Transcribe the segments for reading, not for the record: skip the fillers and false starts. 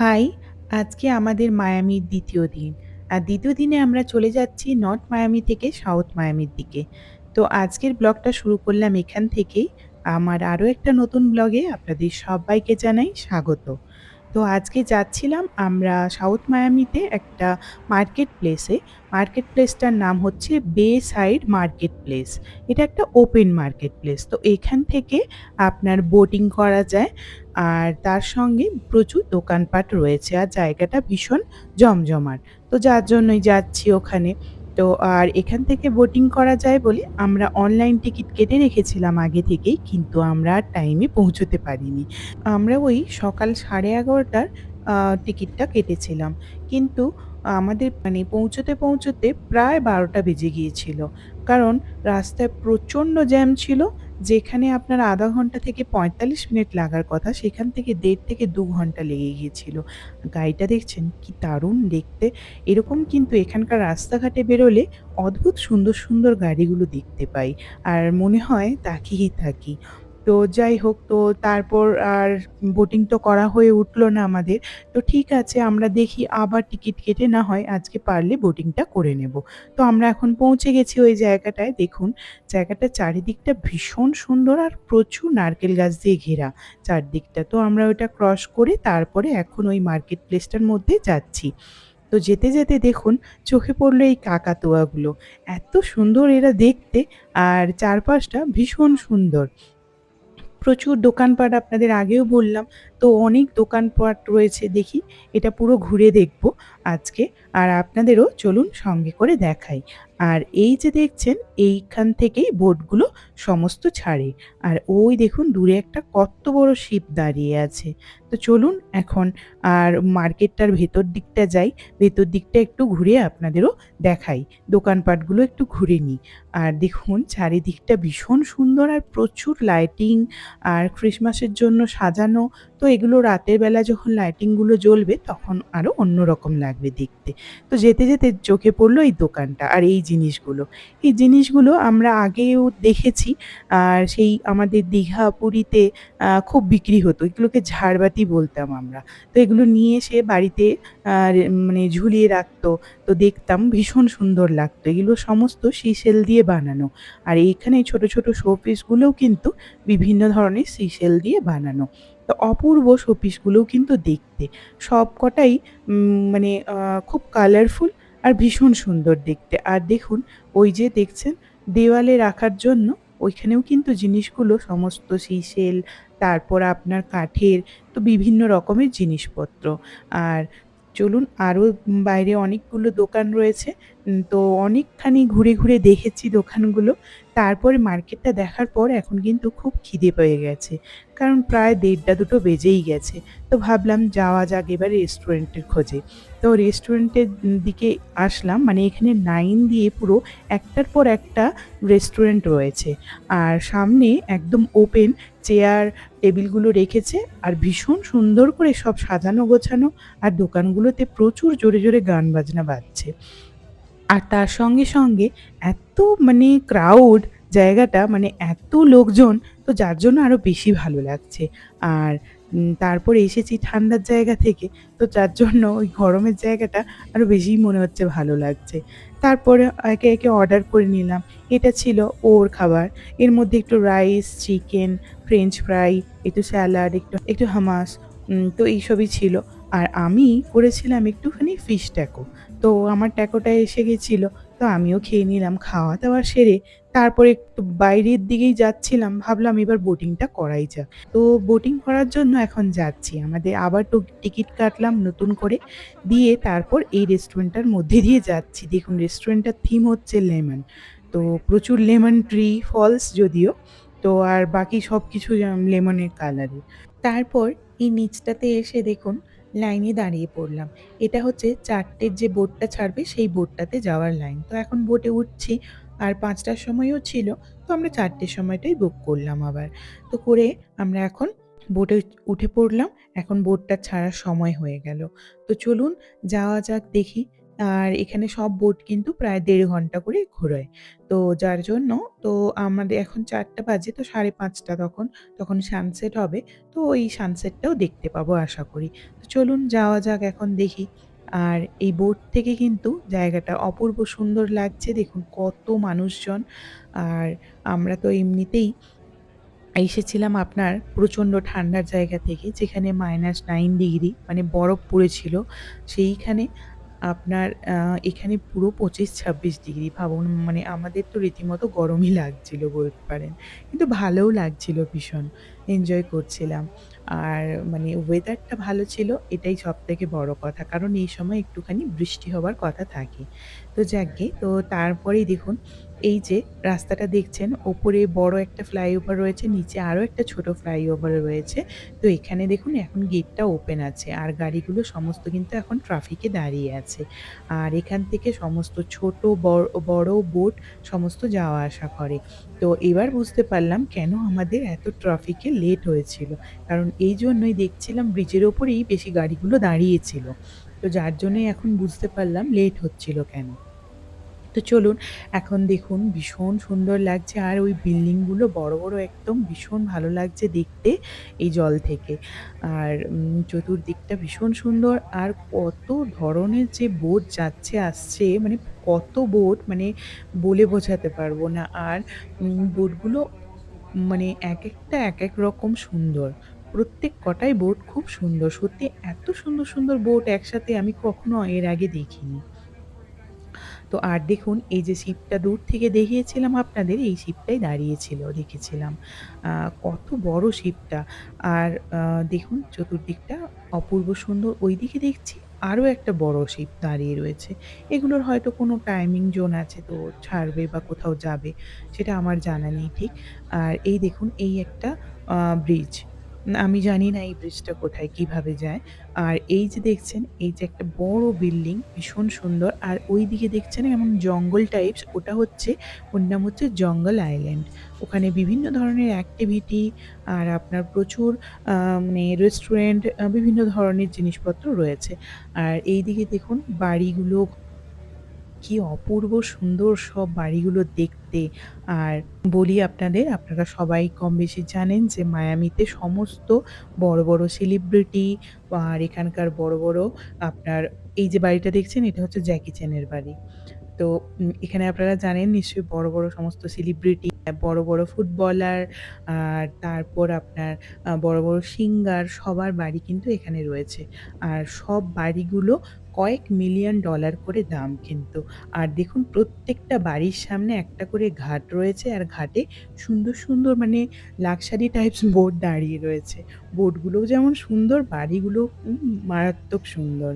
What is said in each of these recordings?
High! আজকে আমাদের মায়ামির ২য় দিন। আর ২য় দিনে আমরা চলে যাচ্ছি নর্থ মায়ামি থেকে সাউথ মায়ামির দিকে। তো আজকের ব্লগটা শুরু করলাম এখান থেকেই। আমার আরও একটা নতুন ব্লগে আপনাদের সবাইকে জানাই স্বাগত। তো আজকে যাচ্ছিলাম আমরা সাউথ মায়ামিতে একটা মার্কেট প্লেসে। মার্কেট প্লেসটার নাম হচ্ছে বে সাইড মার্কেট প্লেস। এটা একটা ওপেন মার্কেট প্লেস। তো এখান থেকে আপনার বোটিং করা যায়। আর তার সঙ্গে প্রচুর দোকানপাট রয়েছে। আর জায়গাটা ভীষণ জমজমাট। তো যার জন্যই যাচ্ছি ওখানে। তো আর এখান থেকে বোটিং করা যায় বলে আমরা অনলাইন টিকিট কেটে রেখেছিলাম আগে থেকেই। কিন্তু আমরা আর টাইমে পৌঁছতে পারিনি। আমরা ওই সকাল 11:30টার আ টিকিটটা কেটেছিলাম। কিন্তু আমাদের পৌঁছতে প্রায় ১২টা বেজে গিয়েছিল। কারণ রাস্তায় প্রচণ্ড জ্যাম ছিল। যেখানে আপনার ০.৫ ঘন্টা থেকে ৪৫ মিনিট লাগার কথা, সেখান থেকে ১.৫ থেকে ২ ঘন্টা লেগে গিয়েছিল। গাড়িটা দেখছেন কি দারুণ দেখতে! এরকম কিন্তু এখানকার রাস্তাঘাটে বেরোলে অদ্ভুত সুন্দর, সুন্দর গাড়িগুলো দেখতে পাই। আর মনে হয় তাকিয়েই থাকি। তো যাই হোক, তো তারপর আর বোটিং তো করা হয়ে উঠল না আমাদের। তো ঠিক আছে, আমরা দেখি আবার টিকিট কেটে না হয় আজকে পারলে বোটিংটা করে নেব। তো আমরা এখন পৌঁছে গেছি ওই জায়গাটায়। দেখুন, জায়গাটার চারিদিকটা ভীষণ সুন্দর আর প্রচুর নারকেল গাছ দিয়ে ঘেরা চারদিকটা। তো আমরা ওটা ক্রস করে তারপরে এখন ওই মার্কেট প্লেসটার মধ্যে যাচ্ছি। তো যেতে, যেতে দেখুন চোখে পড়ল এই কাকাতুয়াগুলো। এত সুন্দর এরা দেখতে, আর চারপাশটা ভীষণ সুন্দর। প্রচুর দোকানপাট আপনাদের আগেও বললাম। তো অনেক দোকানপাট রয়েছে, দেখি এটা পুরো ঘুরে দেখব আজকে। আর আপনাদেরও চলুন সঙ্গে করে দেখাই। আর এই যে দেখছেন, এইখান থেকেই বোটগুলো সমস্ত ছাড়ে। আর ওই দেখুন দূরে একটা কত্ত বড় শিপ দাঁড়িয়ে আছে। তো চলুন এখন আর মার্কেটটার ভেতর দিকটা যাই। ভেতর দিকটা একটু ঘুরে আপনাদেরও দেখাই। দোকানপাটগুলো একটু ঘুরে নিই। আর দেখুন চারিদিকটা ভীষণ সুন্দর আর প্রচুর লাইটিং আর ক্রিসমাসের জন্য সাজানো। তো এগুলো রাতের বেলা যখন লাইটিংগুলো জ্বলবে তখন আরো অন্যরকম লাগবে দেখতে। তো যেতে, যেতে চোখে পড়ল এই দোকানটা আর এই জিনিসগুলো। এই জিনিসগুলো আমরা আগেও দেখেছি। আর সেই আমাদের দীঘা, পুরীতে খুব বিক্রি হতো। এগুলোকে ঝাড়বাতি বলতাম আমরা। তো এগুলো নিয়ে এসে বাড়িতে ঝুলিয়ে রাখতো। তো দেখতাম ভীষণ সুন্দর লাগতো। এগুলো সমস্ত সিসেল দিয়ে বানানো। আর এইখানে ছোট, ছোট শোপিসগুলোও কিন্তু বিভিন্ন ধরনের সিসেল দিয়ে বানানো। তো অপূর্ব শোপিসগুলোও কিন্তু দেখতে। সবকটাই খুব কালারফুল আর ভীষণ সুন্দর দেখতে। আর দেখুন ওই যে দেখছেন দেওয়ালে রাখার জন্য ওইখানেও কিন্তু জিনিসগুলো সমস্ত সিসেল, তারপর আপনার কাঠের, তো বিভিন্ন রকমের জিনিসপত্র। আর চলুন আরও বাইরে অনেকগুলো দোকান রয়েছে। তো অনেকখানি ঘুরে, ঘুরে দেখেছি দোকানগুলো। তারপরে মার্কেটটা দেখার পর এখন কিন্তু খুব খিদে পেয়ে গেছে। কারণ প্রায় ১:৩০-২টো বেজেই গেছে। তো ভাবলাম যাওয়া যাক এবার রেস্টুরেন্টের খোঁজে। তো রেস্টুরেন্টের দিকে আসলাম। এখানে লাইন দিয়ে পুরো একটার পর একটা রেস্টুরেন্ট রয়েছে। আর সামনে একদম ওপেন চেয়ার টেবিলগুলো রেখেছে আর ভীষণ সুন্দর করে সব সাজানো গোছানো। আর দোকানগুলোতে প্রচুর জোরে, জোরে গান বাজনা বাজছে। আর তার সঙ্গে, সঙ্গে এত ক্রাউড জায়গাটা, এত লোকজন, তো যার জন্য আরো বেশি ভালো লাগছে। আর তারপরে এসেছি ঠান্ডার জায়গা থেকে, তো যার জন্য ওই গরমের জায়গাটা আরো বেশিই মনে হচ্ছে ভালো লাগছে। তারপরে একে, একে অর্ডার করে নিলাম। এটা ছিল ওর খাবার। এর মধ্যে একটু রাইস, চিকেন, ফ্রেঞ্চ ফ্রাই, একটু স্যালাড, একটু হামাস, তো এইসবই ছিল। আর আমি করেছিলাম একটুখানি ফিশ ট্যাকো। তো আমার ট্যাকোটা এসে গেছিল। তো আমিও খেয়ে নিলাম। খাওয়া-দাওয়া সেরে তারপরে একটু বাইরের দিকেই যাচ্ছিলাম। ভাবলাম এবার বোটিংটা করাই যাক। তো বোটিং করার জন্য এখন যাচ্ছি। আমাদের আবার টিকিট কাটলাম নতুন করে। দিয়ে তারপর এই রেস্টুরেন্টটার মধ্যে দিয়ে যাচ্ছি। দেখুন রেস্টুরেন্টটার থিম হচ্ছে লেমন। তো প্রচুর লেমন ট্রি, ফলস যদিও। তো আর বাকি সবকিছু লেমনের কালারের। তারপর এই নিচটাতে এসে দেখুন লাইনে দাঁড়িয়ে পড়লাম। এটা হচ্ছে ৪টের যে বোটটা ছাড়বে সেই বোটটাতে যাওয়ার লাইন। তো এখন বোটে উঠছি। আর ৫টার সময়ও ছিল। তো আমরা ৪টের সময়টাই বুক করলাম আবার। তো করে আমরা এখন বোটে উঠে পড়লাম। এখন বোটটা ছাড়ার সময় হয়ে গেল। তো চলুন যাওয়া যাক দেখি আর এখানে সব বোট কিন্তু প্রায় ১.৫ ঘন্টা করে ঘোরায়। তো যার জন্য তো আমাদের এখন ৪টা বাজে তো ৫:৩০ তখন সানসেট হবে। তো ওই সানসেটটাও দেখতে পাবো আশা করি। তো চলুন যাওয়া যাক এখন দেখি। আর এই বোট থেকে কিন্তু জায়গাটা অপূর্ব সুন্দর লাগছে। দেখুন কত মানুষজন। আর আমরা তো এমনিতেই এসেছিলাম আপনার প্রচণ্ড ঠান্ডার জায়গা থেকে যেখানে -9 ডিগ্রি মানে বরফ পড়েছিল। সেইখানে আপনার এখানে পুরো ২৫-২৬ ডিগ্রি ভাবুন মানে আমাদের তো রীতিমতো গরমই লাগছিল বলতে পারেন। কিন্তু ভালোও লাগছিল ভীষণ। এনজয় করছিলাম। আর মানে ওয়েদারটা ভালো ছিল এটাই সবথেকে বড় কথা। কারণ এই সময় একটুখানি বৃষ্টি হবার কথা থাকে। তো যাকগে তো তারপরেই দেখুন এই যে রাস্তাটা দেখছেন ওপরে বড় একটা ফ্লাইওভার রয়েছে, নিচে আরো একটা ছোট ফ্লাইওভার রয়েছে। তো এখানে দেখুন এখন গেটটা ওপেন আছে। আর গাড়িগুলো সমস্ত কিন্তু এখন ট্রাফিকে দাঁড়িয়ে আছে। আর এখান থেকে সমস্ত ছোট বড় বোট সমস্ত যাওয়া আসা করে। তো এবার বুঝতে পারলাম কেন আমাদের এত ট্রাফিকে লেট হয়েছিল। কারণ এইজন্যই দেখছিলাম ব্রিজের ওপরেই বেশি গাড়িগুলো দাঁড়িয়েছিল। তো যার জন্যই এখন বুঝতে পারলাম লেট হচ্ছিল কেন। তো চলুন এখন দেখুন ভীষণ সুন্দর লাগছে আর ওই বিল্ডিংগুলো বড়, বড় একদম ভীষণ ভালো লাগছে দেখতে এই জল থেকে। আর চতুর্দিকটা ভীষণ সুন্দর আর কত ধরনের যে বোট যাচ্ছে আসছে মানে কত বোট মানে বলে বোঝাতে পারবো না। আর বোটগুলো মানে একেকটা একেক রকম সুন্দর। প্রত্যেক কটাই বোট খুব সুন্দর। সত্যি এত সুন্দর, সুন্দর বোট একসাথে আমি কখনো এর আগে দেখিনি। তো আর দেখুন এই যে শিপটা দূর থেকে দেখিয়েছিলাম আপনাদের, এই শিপটাই দাঁড়িয়েছিল দেখেছিলাম। আ কত বড় শিপটা। আর দেখুন চতুর্দিকটা অপূর্ব সুন্দর। ওইদিকে দেখছি আরো একটা বড় শিপ দাঁড়িয়ে রয়েছে। এগুলোর হয়তো কোনো টাইমিং জোন আছে তো ছাড়বে বা কোথাও যাবে সেটা আমার জানা নেই ঠিক। আর এই দেখুন এই একটা ব্রিজ। আমি জানি না এই ব্রিজটা কোথায় কিভাবে যায়। আর এই যে দেখছেন, এই যে একটা বড় বিল্ডিং ভীষণ সুন্দর। আর ওইদিকে দেখছেন এমন জঙ্গল টাইপস ওটা হচ্ছে ওর নাম হচ্ছে জঙ্গল আইল্যান্ড। ওখানে বিভিন্ন ধরনের অ্যাক্টিভিটি আর আপনার প্রচুর মানে রেস্টুরেন্ট বিভিন্ন ধরনের জিনিসপত্র রয়েছে। আর এইদিকে দেখুন বাড়িগুলো কি অপূর্ব সুন্দর সব বাড়িগুলো দেখতে। আর বলি আপনাদের, আপনারা সবাই কমবেশি জানেন যে মায়ামিতে সমস্ত বড়, বড় সেলিব্রিটি আর এখানকার বড়, বড় আপনার এই যে বাড়িটা দেখছেন এটা হচ্ছে জ্যাকি চ্যানের বাড়ি। তো এখানে আপনারা জানেন নিশ্চয়ই বড়, বড় সমস্ত সেলিব্রিটি, বড়, বড় ফুটবলার আর তারপর আপনার বড়, বড় সিঙ্গার সবার বাড়ি কিন্তু এখানে রয়েছে। আর সব বাড়িগুলো কয়েক মিলিয়ন ডলার করে দাম কিন্তু। আর দেখুন প্রত্যেকটা বাড়ির সামনে একটা করে ঘাট রয়েছে আর ঘাটে সুন্দর, সুন্দর মানে লাক্সারি টাইপস বোট দাঁড়িয়ে রয়েছে। বোটগুলোও যেমন সুন্দর, বাড়িগুলো মারাত্মক সুন্দর।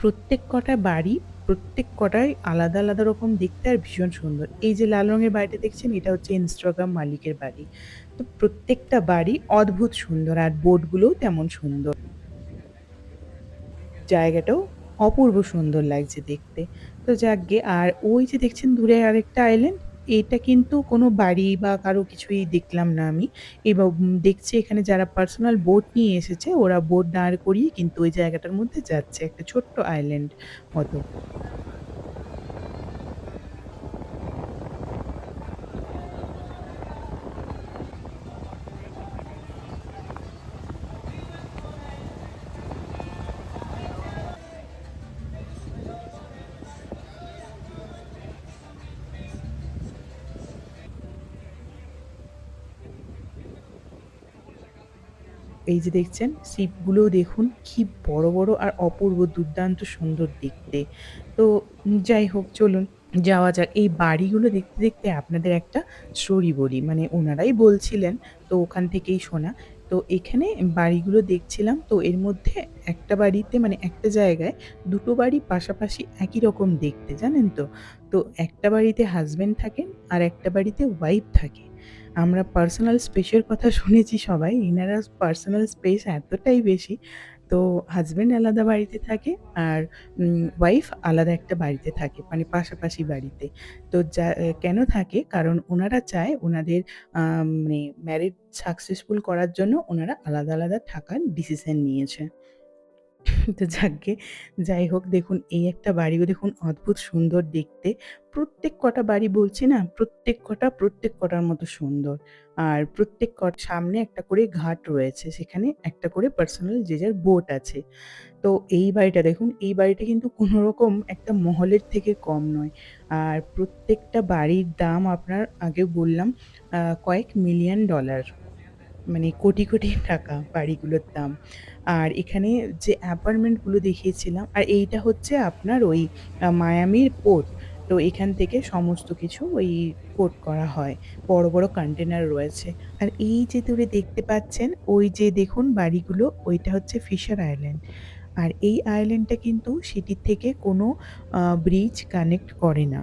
প্রত্যেক কটা বাড়ি, প্রত্যেক কটাই আলাদা, আলাদা রকম দেখতে আর ভীষণ সুন্দর। এই যে লাল রঙের বাড়িটা দেখছেন এটা হচ্ছে Instagram মালিকের বাড়ি। তো প্রত্যেকটা বাড়ি অদ্ভুত সুন্দর আর বোটগুলোও তেমন সুন্দর। জায়গাটাও অপূর্ব সুন্দর লাগছে দেখতে। তো যাকগে আর ওই যে দেখছেন দূরে আরেকটা আইল্যান্ড, এটা কিন্তু কোনো বাড়ি বা কারো কিছুই দেখলাম না আমি। দেখছি এখানে যারা পার্সোনাল বোট নিয়ে এসেছে ওরা বোট দাঁড় করিয়ে কিন্তু ওই জায়গাটার মধ্যে যাচ্ছে। একটা ছোট্ট আইল্যান্ড মতো। এই যে দেখছেন শিপগুলোও দেখুন কি বড়, বড় আর অপূর্ব দুর্দান্ত সুন্দর দেখতে। তো যাই হোক চলুন যাওয়া যাক। এই বাড়িগুলো দেখতে, দেখতে আপনাদের একটা স্টোরি বলি। মানে উনারাই বলছিলেন, তো ওখান থেকেই শোনা। তো এখানে বাড়িগুলো দেখছিলাম, তো এর মধ্যে একটা বাড়িতে মানে একটা জায়গায় ২ টো বাড়ি পাশাপাশি একই রকম দেখতে, জানেন তো? তো একটা বাড়িতে হাসব্যান্ড থাকেন, আর একটা বাড়িতে ওয়াইফ থাকে। আমরা পার্সোনাল স্পেসের কথা শুনেছি সবাই। এনারা পার্সোনাল স্পেস এতটাই বেশি। তো হাসব্যান্ড আলাদা বাড়িতে থাকে আর ওয়াইফ আলাদা একটা বাড়িতে থাকে। মানে পাশাপাশি বাড়িতে। তো কেন থাকে? কারণ উনারা চায় উনাদের মানে ম্যারিড সাকসেসফুল করার জন্য উনারা আলাদা, আলাদা থাকার ডিসিশন নিয়েছে। তো যাকগে, যাই হোক দেখুন এই একটা বাড়িও দেখুন অদ্ভুত সুন্দর দেখতে। প্রত্যেক কটা বাড়ি বলছি না, প্রত্যেক কটার মতো সুন্দর। আর প্রত্যেক সামনে একটা করে ঘাট রয়েছে। সেখানে একটা করে পার্সোনাল যে যার বোট আছে। তো এই বাড়িটা দেখুন, এই বাড়িটা কিন্তু কোনোরকম একটা মহলের থেকে কম নয়। আর প্রত্যেকটা বাড়ির দাম আপনার আগেও বললাম কয়েক মিলিয়ন ডলার। মানে কোটি টাকা বাড়িগুলোর দাম। আর এখানে যে অ্যাপার্টমেন্টগুলো দেখিয়েছিলাম আর এইটা হচ্ছে আপনার ওই মায়ামির পোর্ট। তো এখান থেকে সমস্ত কিছু ওই পোর্ট করা হয়। বড় কন্টেনার রয়েছে। আর এই যে দূরে দেখতে পাচ্ছেন ওই যে দেখুন বাড়িগুলো ওইটা হচ্ছে ফিশার আইল্যান্ড। আর এই আইল্যান্ডটা কিন্তু সিটির থেকে কোনো ব্রিজ কানেক্ট করে না।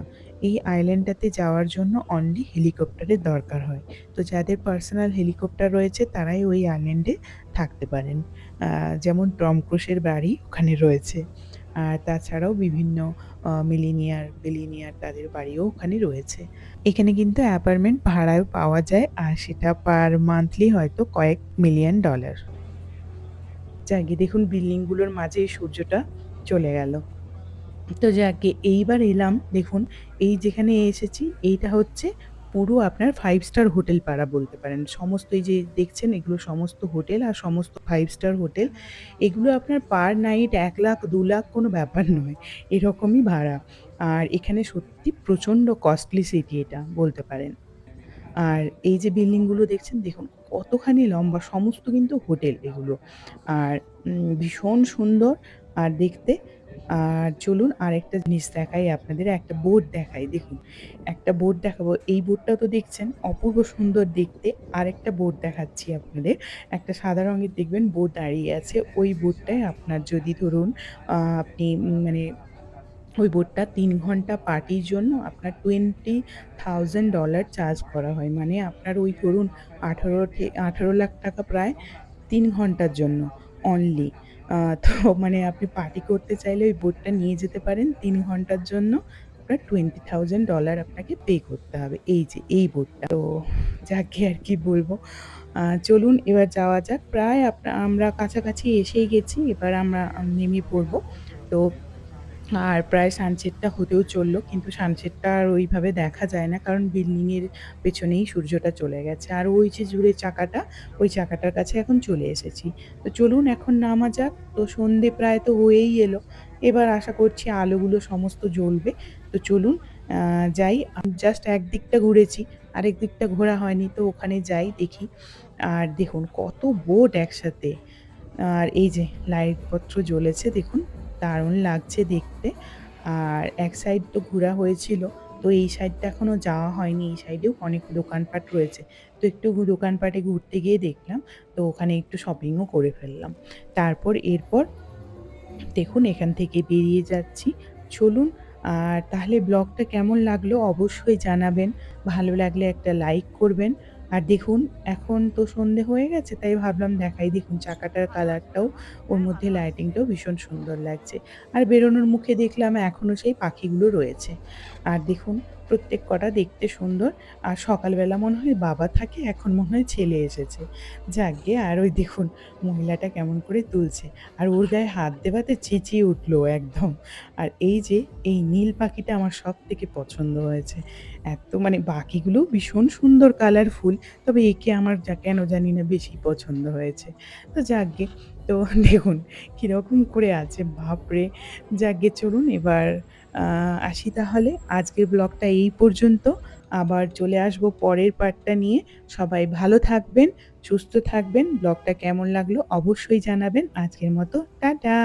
এই আইল্যান্ডটাতে যাওয়ার জন্য অনলি হেলিকপ্টারের দরকার হয়। তো যাদের পার্সোনাল হেলিকপ্টার রয়েছে তারাই ওই আইল্যান্ডে থাকতে পারেন। যেমন টম ক্রুজের বাড়ি ওখানে রয়েছে। আর তাছাড়াও বিভিন্ন বিলিনিয়ার তাদের বাড়িও ওখানে রয়েছে। এখানে কিন্তু অ্যাপার্টমেন্ট ভাড়ায় পাওয়া যায় আর সেটা পার মান্থলি হয়তো কয়েক মিলিয়ন ডলার। যাকগে দেখুন বিল্ডিংগুলোর মাঝে এই সূর্যটা চলে গেল। তো যাকগে এইবার এলাম দেখুন এই যেখানে এসেছি এইটা হচ্ছে পুরো আপনার 5 স্টার হোটেল পাড়া বলতে পারেন। সমস্ত এই যে দেখছেন এগুলো সমস্ত হোটেল আর সমস্ত 5 স্টার হোটেল। এগুলো আপনার পার নাইট ১ লাখ ২ লাখ কোনো ব্যাপার নয়। এরকমই ভাড়া। আর এখানে সত্যি প্রচণ্ড কস্টলি সিটি এটা বলতে পারেন। আর এই যে বিল্ডিংগুলো দেখছেন দেখুন কতখানি লম্বা সমস্ত কিন্তু হোটেল এগুলো। আর ভীষণ সুন্দর আর দেখতে। আর চলুন আরেকটা জিনিস দেখাই আপনাদের, একটা বোট দেখাই দেখুন। একটা বোট দেখাবো। এই বোটটা তো দেখছেন অপূর্ব সুন্দর দেখতে। আরেকটা বোট দেখাচ্ছি আপনাদের। একটা সাদা রঙের দেখবেন বোট দাঁড়িয়ে আছে। ওই বোটটায় আপনার যদি ধরুন আপনি মানে ওই বোটটা ৩ ঘন্টা পার্টির জন্য আপনার $20,000 চার্জ করা হয়। মানে আপনার ওই ধরুন ১৮ লাখ টাকা প্রায় ৩ ঘন্টার জন্য অনলি। তো মানে আপনি পার্টি করতে চাইলে ওই বোটটা নিয়ে যেতে পারেন ৩ ঘন্টার জন্য। আপনার $20,000 আপনাকে পে করতে হবে। এই যে এই বোটটা। তো যাকগে আর কি বলবো। চলুন এবার যাওয়া যাক। প্রায় আমরা কাছাকাছি এসেই গেছি। এবার আমরা নেমে পড়বো। তো আর প্রায় সানসেটটা হতেও চলল। কিন্তু সানসেটটা আর ওইভাবে দেখা যায় না। কারণ বিল্ডিংয়ের পেছনেই সূর্যটা চলে গেছে। আর ওই যে জুড়ে চাকাটা, ওই চাকাটার কাছে এখন চলে এসেছি। তো চলুন এখন নামা যাক। তো সন্ধে প্রায় তো হয়েই এলো। এবার আশা করছি আলোগুলো সমস্ত জ্বলবে। তো চলুন যাই। জাস্ট একদিকটা ঘুরেছি, আরেক দিকটা ঘোরা হয়নি। তো ওখানে যাই দেখি। আর দেখুন কত বোট একসাথে। আর এই যে লাইটপত্র জ্বলেছে দেখুন, দারুণ লাগছে দেখতে। আর এক সাইড তো ঘোরা হয়েছিল। তো এই সাইডটা এখনো যাওয়া হয়নি। এই সাইডেও অনেক দোকানপাট রয়েছে। তো একটু দোকানপাটে ঘুরতে গিয়ে দেখলাম। তো ওখানে একটু শপিংও করে ফেললাম। এরপর দেখুন এখান থেকে বেরিয়ে যাচ্ছি। চলুন আর তাহলে ব্লগটা কেমন লাগলো অবশ্যই জানাবেন। ভালো লাগলে একটা লাইক করবেন। আর দেখুন এখন তো সন্ধে হয়ে গেছে তাই ভাবলাম দেখাই দেখুন চাকাটার কালারটাও ওর মধ্যে লাইটিংটাও ভীষণ সুন্দর লাগছে। আর বেরোনোর মুখে দেখলাম এখনো সেই পাখিগুলো রয়েছে। আর দেখুন প্রত্যেক কটা দেখতে সুন্দর। আর সকালবেলা মনে হয় বাবা থাকে, এখন মনে হয় ছেলে এসেছে। যাকগে আর ওই দেখুন মহিলাটা কেমন করে তুলছে। আর ওর গায়ে হাত দেওয়াতে চেঁচিয়ে উঠল একদম। আর এই যে এই নীল পাখিটা আমার সবথেকে পছন্দ হয়েছে। এত মানে বাকিগুলোও ভীষণ সুন্দর কালারফুল। তবে একে আমার কেন জানি না বেশি পছন্দ হয়েছে। তো যাকগে তো দেখুন কীরকম করে আছে বাপরে! যাকগে চলুন এবার আসি তাহলে। আজকের ব্লগটা এই পর্যন্ত। আবার চলে আসবো পরের পার্টটা নিয়ে। সবাই ভালো থাকবেন, সুস্থ থাকবেন। ব্লগটা কেমন লাগলো অবশ্যই জানাবেন। আজকের মতো টাটা।